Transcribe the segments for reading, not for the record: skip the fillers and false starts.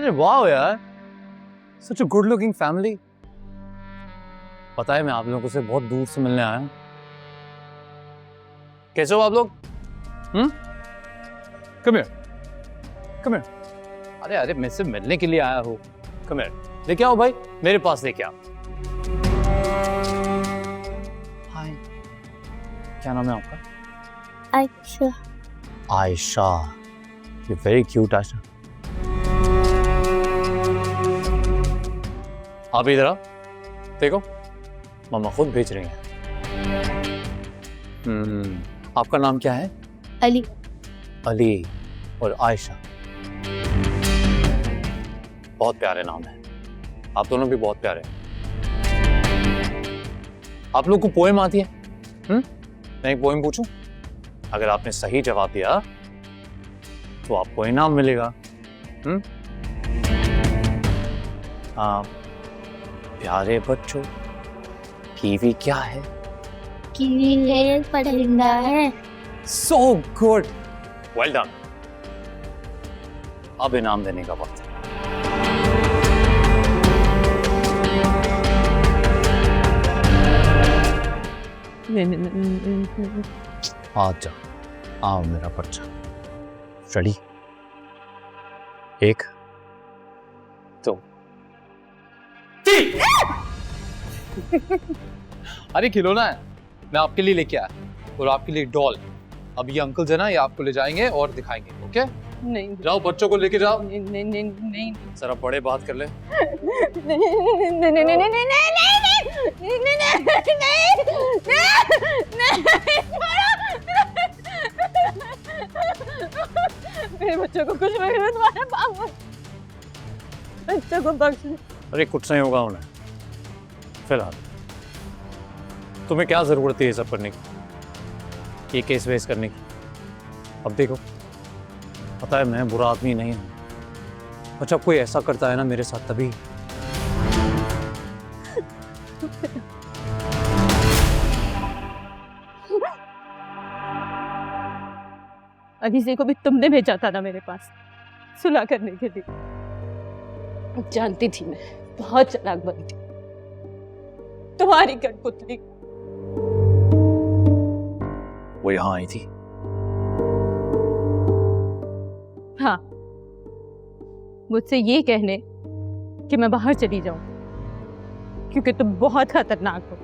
अरे वाह यार, सच अ गुड लुकिंग फैमिली। पता है मैं आप लोगों से बहुत दूर से मिलने आया हूं। कैसे हो आप लोग? Come here. अरे अरे मैं सिर्फ मिलने के लिए आया हूँ। कम हियर, लेके आओ भाई, मेरे पास लेके आओ। हाय, क्या नाम है आपका? Ayesha. Ayesha, you very cute Ayesha. आप इधर आओ, देखो मामा खुद भेज रही हैं। आपका नाम क्या है? अली। अली और आयशा, बहुत प्यारे नाम है। आप दोनों भी बहुत प्यारे हैं। आप लोग को पोएम आती है? मैं एक पोएम पूछूं? अगर आपने सही जवाब दिया तो आपको इनाम मिलेगा। हाँ, प्यारे बच्चों, कीवी क्या है? कीवी है, परिंदा है। So good, well done। अब इनाम देने का वक्त है। अच्छा, आओ मेरा बच्चा। रेडी? 1 2 3। अरे खिलौना है, मैं आपके लिए लेके आया, और आपके लिए डॉल। अब ये अंकल है ना, ये आपको ले जाएंगे और दिखाएंगे। ओके? नहीं जाओ बच्चों को लेके जाओ। नहीं नहीं नहीं नहीं जरा बड़े बात कर ले। मेरे बच्चों को कुछ नहीं हुआ, तुम्हारे बाबू बच्चों को बख्श। अरे कुछ नहीं होगा उन्हें। फिलहाल तुम्हें क्या जरूरत है ये सब करने की, ये केस वेस करने की? अब देखो, पता है मैं बुरा आदमी नहीं हूं, और जब कोई ऐसा करता है ना मेरे साथ, तभी अनीसे को भी तुमने भेजा था ना मेरे पास सुलह करने के लिए। जानती थी मैं बहुत चालाक बनी थी, तुम्हारी कठपुतली। वो यहां आई थी। हाँ, मुझसे ये कहने कि मैं बाहर चली जाऊं, क्योंकि तुम बहुत खतरनाक हो।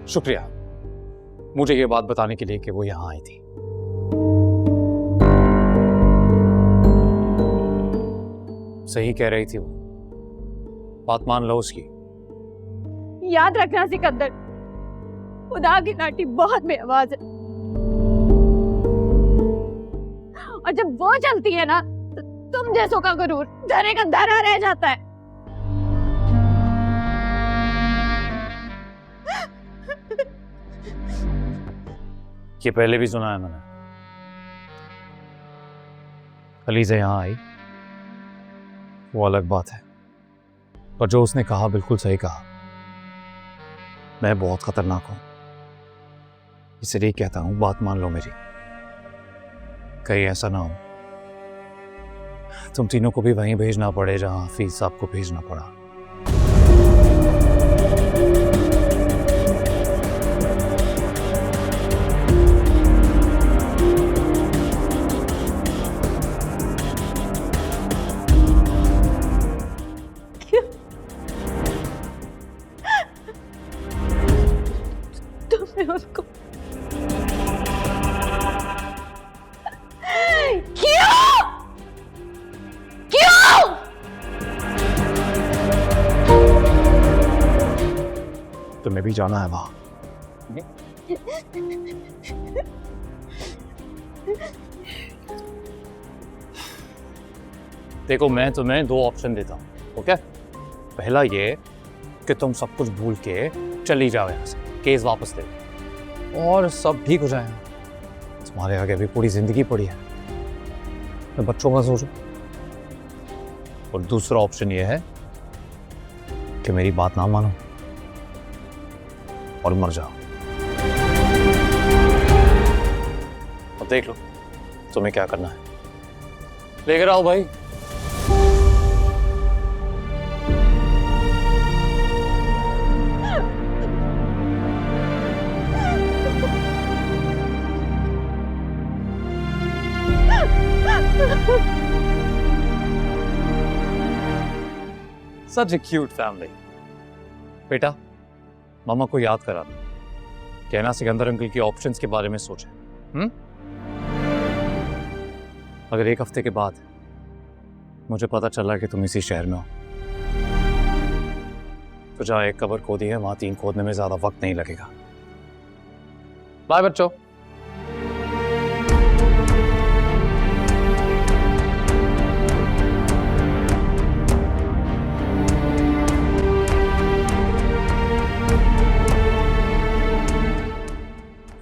शुक्रिया मुझे ये बात बताने के लिए कि वो यहां आई थी। सही कह रही थी वो, बात मान लो उसकी। याद रखना सिकंदर, खुदा की लाठी बहुत बेआवाज है, और जब वो चलती है ना तो तुम जैसों का गुरूर धरे का धरा रह जाता है। ये पहले भी सुना है मैंने। अली से यहां आई वो अलग बात है, पर जो उसने कहा बिल्कुल सही कहा। मैं बहुत खतरनाक हूं, इसलिए कहता हूं बात मान लो मेरी। कहीं ऐसा ना हो तुम तीनों को भी वहीं भेजना पड़े जहां हफीज साहब को भेजना पड़ा। तुमने उसको क्यों क्यों? तुम्हें भी जाना है वहां। देखो मैं तुम्हें 2 ऑप्शन देता हूं, ओके? पहला ये कि तुम सब कुछ भूल के चली जाओ यहाँ से, केस वापस दे दो और सब ठीक हो जाएगा। तुम्हारे आगे अभी पूरी जिंदगी पड़ी है, तो बच्चों का सोचो। और दूसरा ऑप्शन ये है कि मेरी बात ना मानो और मर जाओ। देख लो तुम्हें क्या करना है। लेकर आओ भाई। सच ए क्यूट फैमिली। बेटा मामा को याद करा दो, कहना सिकंदर अंकल की ऑप्शंस के बारे में सोचे। अगर एक हफ्ते के बाद मुझे पता चला कि तुम इसी शहर में हो तो जहां एक कब्र खोदी है वहां 3 खोदने में ज्यादा वक्त नहीं लगेगा। बाय बच्चों।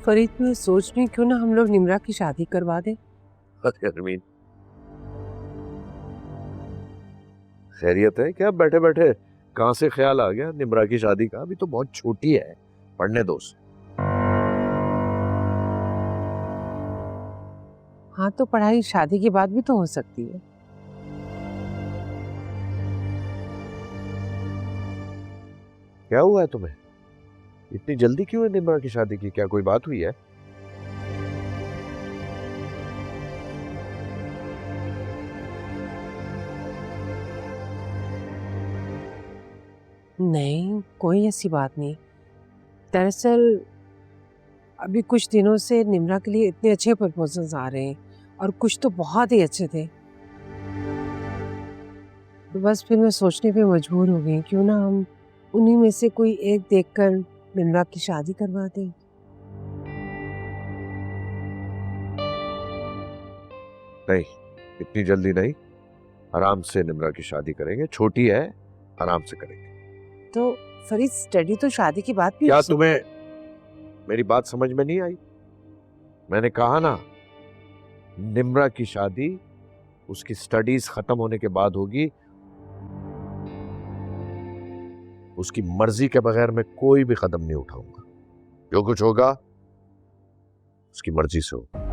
फरीद, मैं सोच रही हूँ क्यों ना हम लोग निम्रा की शादी करवा दें। अरे अरमीन, खैरियत है क्या? बैठे बैठे कहाँ से ख्याल आ गया निम्रा की शादी का? अभी तो बहुत छोटी है, पढ़ने दो उसे। हाँ, तो पढ़ाई शादी के बाद भी तो हो सकती है। क्या हुआ है तुम्हें? इतनी जल्दी क्यों है निम्रा की शादी की? क्या कोई बात हुई है? नहीं, कोई ऐसी बात नहीं। दरअसल अभी कुछ दिनों से निम्रा के लिए इतने अच्छे प्रपोजल्स आ रहे हैं और कुछ तो बहुत ही अच्छे थे। तो बस फिर मैं सोचने पे मजबूर हो गई क्यों ना हम उन्हीं में से कोई एक देखकर निम्रा की शादी करवा दें। नहीं, इतनी जल्दी नहीं, आराम से निम्रा की शादी करेंगे। छोटी है, आराम से करेंगे। तो फरीद, स्टडी तो शादी की बात भी क्या हो सकती- तुम्हें मेरी बात समझ में नहीं आई? मैंने कहा ना, निम्रा की शादी उसकी स्टडीज खत्म होने के बाद होगी। उसकी मर्जी के बगैर मैं कोई भी कदम नहीं उठाऊंगा। जो कुछ होगा उसकी मर्जी से होगा।